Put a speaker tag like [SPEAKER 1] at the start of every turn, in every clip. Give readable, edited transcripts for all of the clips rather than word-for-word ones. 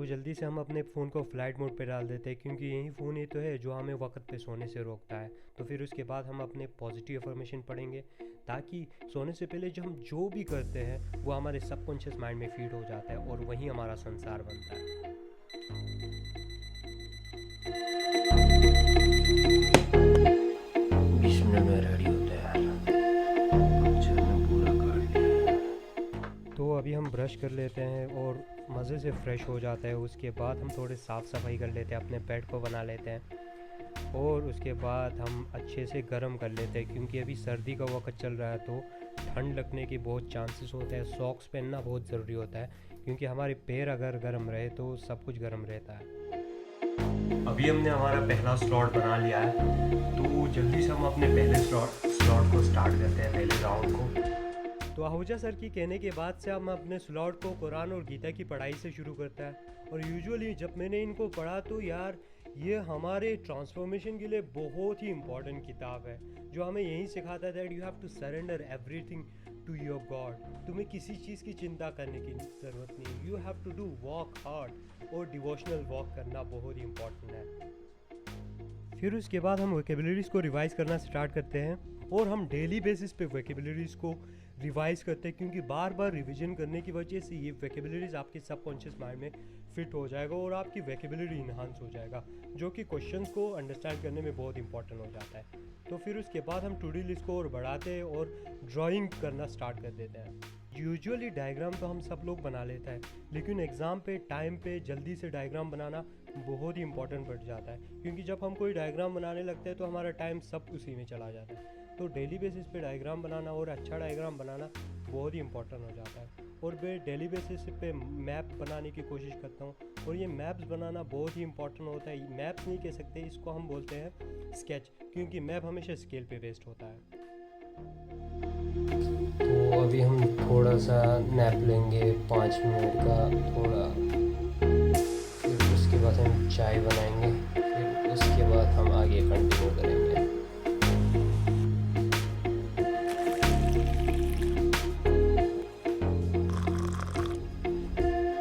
[SPEAKER 1] तो जल्दी से हम अपने फ़ोन को फ़्लाइट मोड पे डाल देते हैं, क्योंकि यही फ़ोन ही तो है जो हमें वक्त पे सोने से रोकता है। तो फिर उसके बाद हम अपने पॉजिटिव अफर्मेशन पढ़ेंगे, ताकि सोने से पहले जो हम जो भी करते हैं वो हमारे सबकॉन्शियस माइंड में फीड हो जाता है और वही हमारा संसार बनता है। तो अभी हम ब्रश कर लेते हैं और मज़े से फ़्रेश हो जाते हैं। उसके बाद हम थोड़े साफ़ सफाई कर लेते हैं, अपने बेड को बना लेते हैं और उसके बाद हम अच्छे से गर्म कर लेते हैं, क्योंकि अभी सर्दी का वक्त चल रहा है तो ठंड लगने के बहुत चांसेस होते हैं। सॉक्स पहनना बहुत ज़रूरी होता है, क्योंकि हमारे पैर अगर गर्म रहे तो सब कुछ गर्म रहता है। अभी हमने हमारा पहला स्लॉट बना लिया है, तो जल्दी से हम अपने पहले स्लॉट को स्टार्ट करते हैं, पहले राउंड को। तो आहूजा सर की कहने के बाद से हम अपने स्लॉट को कुरान और गीता की पढ़ाई से शुरू करता है। और यूजुअली जब मैंने इनको पढ़ा तो यार ये हमारे ट्रांसफॉर्मेशन के लिए बहुत ही इम्पोर्टेंट किताब है, जो हमें यही सिखाता है that you have to surrender everything to your God. तुम्हें किसी चीज़ की चिंता करने की ज़रूरत नहीं, you have to do work hard, और डिवोशनल वॉक करना बहुत ही इम्पोर्टेंट है। फिर उसके बाद हम वोकेबलरीज़ को रिवाइज करना स्टार्ट करते हैं, और हम डेली बेसिस पे वोकेबलरीज़ को रिवाइज करते हैं, क्योंकि बार बार रिवीजन करने की वजह से ये वोकेबलरीज़ आपके सबकॉन्शियस माइंड में फिट हो जाएगा और आपकी वोकेबलरी इन्हांस हो जाएगा, जो कि क्वेश्चंस को अंडरस्टैंड करने में बहुत इंपॉर्टेंट हो जाता है। तो फिर उसके बाद हम टू डू लिस्ट को और बढ़ाते हैं और ड्राइंग करना स्टार्ट कर देते हैं। यूजुअली डायग्राम तो हम सब लोग बना लेते हैं, लेकिन एग्ज़ाम पे टाइम पे जल्दी से डायग्राम बनाना बहुत ही इंपॉर्टेंट बढ़ जाता है, क्योंकि जब हम कोई डायग्राम बनाने लगते हैं तो हमारा टाइम सब उसी में चला जाता है। तो डेली बेसिस पे डायग्राम बनाना और अच्छा डायग्राम बनाना बहुत ही इंपॉर्टेंट हो जाता है। और मैं डेली बेसिस पे मैप बनाने की कोशिश करता हूँ, और ये मैप्स बनाना बहुत ही इंपॉर्टेंट होता है। मैप्स नहीं कह सकते, इसको हम बोलते हैं स्केच, क्योंकि मैप हमेशा स्केल पे बेस्ड होता है। तो अभी हम थोड़ा सा नैप लेंगे 5 मिनट का थोड़ा, फिर उसके बाद हम चाय बनाएंगे, फिर उसके बाद हम आगे कंटिन्यू करेंगे।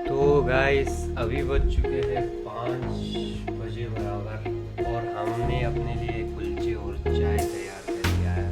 [SPEAKER 1] तो गाइस अभी बज चुके हैं 5 बजे बराबर, और हमने अपने लिए कुलचे और चाय तैयार कर लिया है।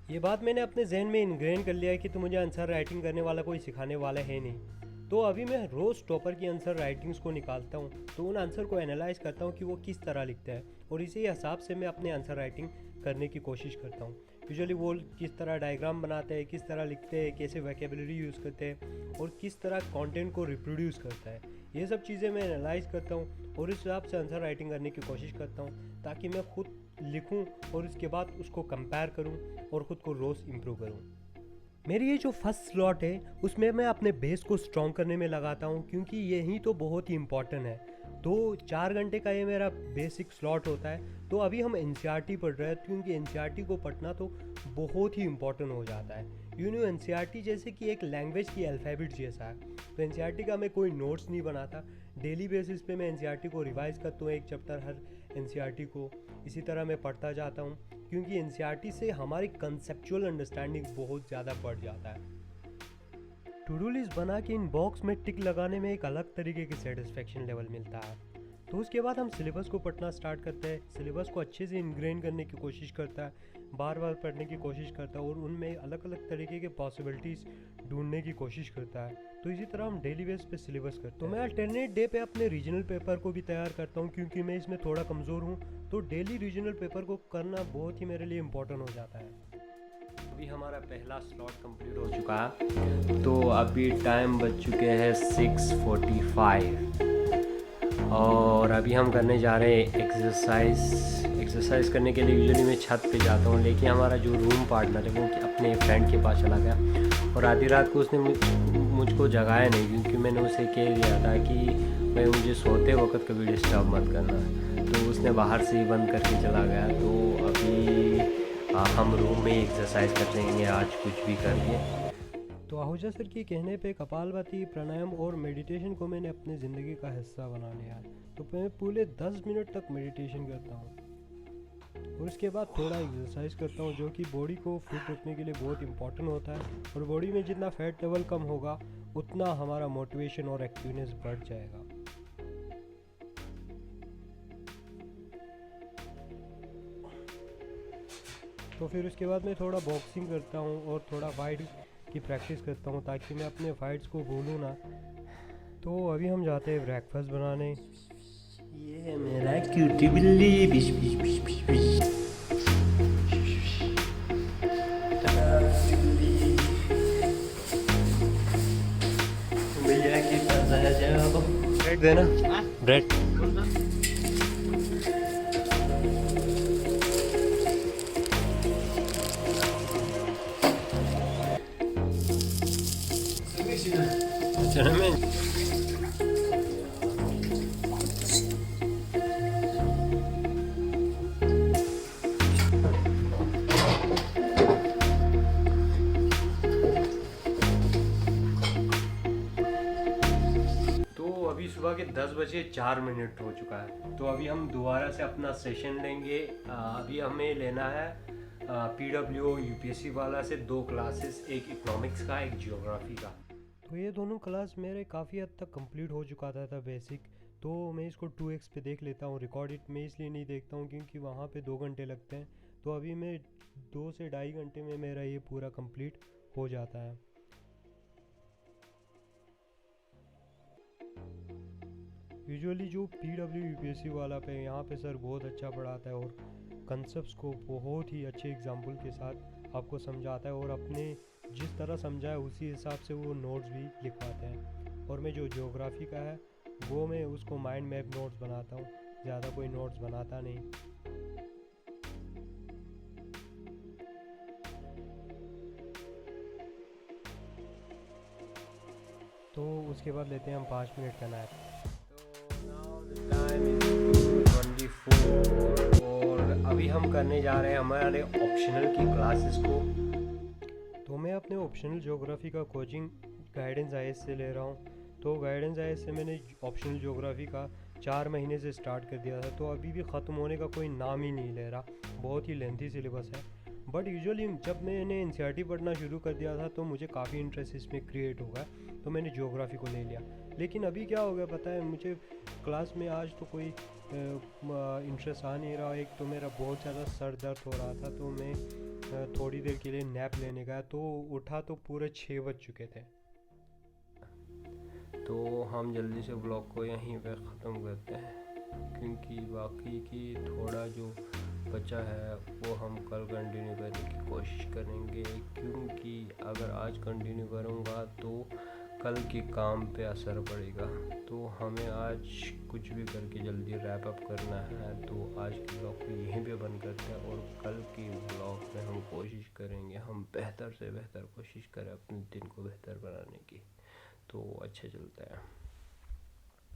[SPEAKER 1] ये बात मैंने अपने जहन में इनग्रेन कर लिया है कि तो मुझे आंसर राइटिंग करने वाला कोई सिखाने वाला है नहीं। तो अभी मैं रोज़ टॉपर की आंसर राइटिंग्स को निकालता हूँ, तो उन आंसर को एनालाइज करता हूँ कि वो किस तरह लिखते हैं, और इसी हिसाब से मैं अपने आंसर राइटिंग करने की कोशिश करता हूँ। यूजुअली वो किस तरह डायग्राम बनाते हैं, किस तरह लिखते हैं, कैसे वोकेबलरी यूज़ करते हैं, और किस तरह कंटेंट को रिप्रोड्यूस करता है, ये सब चीज़ें मैं एनालाइज करता हूँ और इस हिसाब से आंसर राइटिंग करने की कोशिश करता हूँ, ताकि मैं खुद लिखूँ और उसके बाद उसको कंपेयर करूँ और ख़ुद को रोज़ इम्प्रूव करूँ। मेरी ये जो फर्स्ट स्लॉट है उसमें मैं अपने बेस को स्ट्रॉन्ग करने में लगाता हूँ, क्योंकि यही तो बहुत ही इम्पॉर्टेंट है। तो 4 घंटे का ये मेरा बेसिक स्लॉट होता है। तो अभी हम एनसीईआरटी पढ़ रहे हैं, क्योंकि एनसीईआरटी को पढ़ना तो बहुत ही इम्पॉर्टेंट हो जाता है। एनसीईआरटी जैसे कि एक लैंग्वेज की अल्फ़ाबेट जैसा है। तो एनसीईआरटी का मैं कोई नोट्स नहीं बनाता, डेली बेसिस पे मैं एनसीईआरटी को रिवाइज़ करता हूँ, एक चैप्टर हर एनसीईआरटी को इसी तरह मैं पढ़ता जाता हूँ, क्योंकि एनसीईआरटी से हमारी कंसेप्चुअल अंडरस्टैंडिंग बहुत ज़्यादा बढ़ जाता है। टू डू लिस्ट बना के इन बॉक्स में टिक लगाने में एक अलग तरीके की सेटिस्फेक्शन लेवल मिलता है। तो उसके बाद हम सिलेबस को पढ़ना स्टार्ट करते हैं, सिलेबस को अच्छे से इनग्रेन करने की कोशिश करता है, बार बार पढ़ने की कोशिश करता है और उनमें अलग अलग तरीके के पॉसिबिलिटीज़ ढूंढने की कोशिश करता है। तो इसी तरह हम डेली बेस पे सिलेबस करते हैं। तो मैं अल्टरनेट डे पे अपने रीजनल पेपर को भी तैयार करता हूँ, क्योंकि मैं इसमें थोड़ा कमज़ोर हूँ। तो डेली रीजनल पेपर को करना बहुत ही मेरे लिए इम्पोर्टेंट हो जाता है। अभी हमारा पहला स्लॉट कंप्लीट हो चुका है, तो अभी टाइम बज चुके हैं 6:45, और अभी हम करने जा रहे हैं एक्सरसाइज करने के लिए यूजुअली मैं छत पे जाता हूँ, लेकिन हमारा जो रूम पार्टनर है वो अपने फ्रेंड के पास चला गया, और आधी रात को उसने मुझको जगाया नहीं, क्योंकि मैंने उसे कह दिया था कि भाई मुझे सोते वक्त कभी डिस्टर्ब मत करना। तो उसने बाहर से ही बंद करके चला गया। तो अभी हम रूम में एक्सरसाइज कर लेंगे आज कुछ भी करके। तो आहूजा सर के कहने पे कपालभाति, प्राणायाम और मेडिटेशन को मैंने अपनी ज़िंदगी का हिस्सा बना लिया है। तो मैं पूरे 10 मिनट तक मेडिटेशन करता हूँ, और उसके बाद थोड़ा एक्सरसाइज करता हूँ, जो कि बॉडी को फिट रखने के लिए बहुत इंपॉर्टेंट होता है। और बॉडी में जितना फैट लेवल कम होगा उतना हमारा मोटिवेशन और एक्टिवनेस बढ़ जाएगा। तो फिर उसके बाद मैं थोड़ा बॉक्सिंग करता हूँ और थोड़ा फाइट की प्रैक्टिस करता हूँ ताकि मैं अपने फाइट्स को भूलूँ ना। तो अभी हम जाते हैं ब्रेकफास्ट बनाने।
[SPEAKER 2] ये है मेरा क्यूटी बिल्ली, बिश बिश बिश बिश बिश। भैया के पास आ जाओ।
[SPEAKER 1] ब्रेड देना, ब्रेड। चलो मैं तो अभी सुबह के 10 बजे 4 मिनट हो चुका है। तो अभी हम दोबारा से अपना सेशन लेंगे। अभी हमें लेना है PW UPSC वाला से 2 क्लासेस, एक इकोनॉमिक्स का, एक जियोग्राफी का। तो ये दोनों क्लास मेरे काफ़ी हद तक कंप्लीट हो चुका था बेसिक। तो मैं इसको 2x पे देख लेता हूँ। रिकॉर्डेड में इसलिए नहीं देखता हूँ क्योंकि वहाँ पे 2 घंटे लगते हैं। तो अभी मैं 2 से 2.5 घंटे में मेरा ये पूरा कंप्लीट हो जाता है। यूजुअली जो PW UPSC वाला पे यहाँ पे सर बहुत अच्छा पढ़ाता है और कंसेप्ट्स को बहुत ही अच्छे एग्जाम्पल के साथ आपको समझाता है और अपने जिस तरह समझाए उसी हिसाब से वो नोट्स भी लिखवाते हैं। और मैं जो ज्योग्राफी का है वो मैं उसको माइंड मैप नोट्स बनाता हूँ, ज़्यादा कोई नोट्स बनाता नहीं। तो उसके बाद लेते हैं हम 5 मिनट का नैप। और अभी हम करने जा रहे हैं हमारे ऑप्शनल की क्लासेस को। तो मैं अपने ऑप्शनल ज्योग्राफी का कोचिंग गाइडेंस IAS से ले रहा हूँ। तो गाइडेंस IAS से मैंने ऑप्शनल ज्योग्राफी का 4 महीने से स्टार्ट कर दिया था। तो अभी भी ख़त्म होने का कोई नाम ही नहीं ले रहा, बहुत ही लेंथी सिलेबस है। बट यूजुअली जब मैंने NCERT पढ़ना शुरू कर दिया था तो मुझे काफ़ी इंटरेस्ट इसमें क्रिएट हो गया, तो मैंने ज्योग्राफी को ले लिया। लेकिन अभी क्या हो गया पता है, मुझे क्लास में आज तो कोई इंटरेस्ट आ नहीं रहा। एक तो मेरा बहुत ज़्यादा सर दर्द हो रहा था, तो मैं थोड़ी देर के लिए नैप लेने गया तो उठा तो पूरे 6 बज चुके थे। तो हम जल्दी से ब्लॉग को यहीं पे ख़त्म करते हैं क्योंकि बाकी की थोड़ा जो बचा है वो हम कल कंटिन्यू करने की कोशिश करेंगे। क्योंकि अगर आज कंटिन्यू करूँगा तो कल के काम पे असर पड़ेगा। तो हमें आज कुछ भी करके जल्दी रैप अप करना है। तो आज के ब्लॉग को यहीं पे बंद करते हैं और कल के ब्लॉग में हम कोशिश करेंगे, हम बेहतर से बेहतर कोशिश करें अपने दिन को बेहतर बनाने की। तो अच्छा चलता है।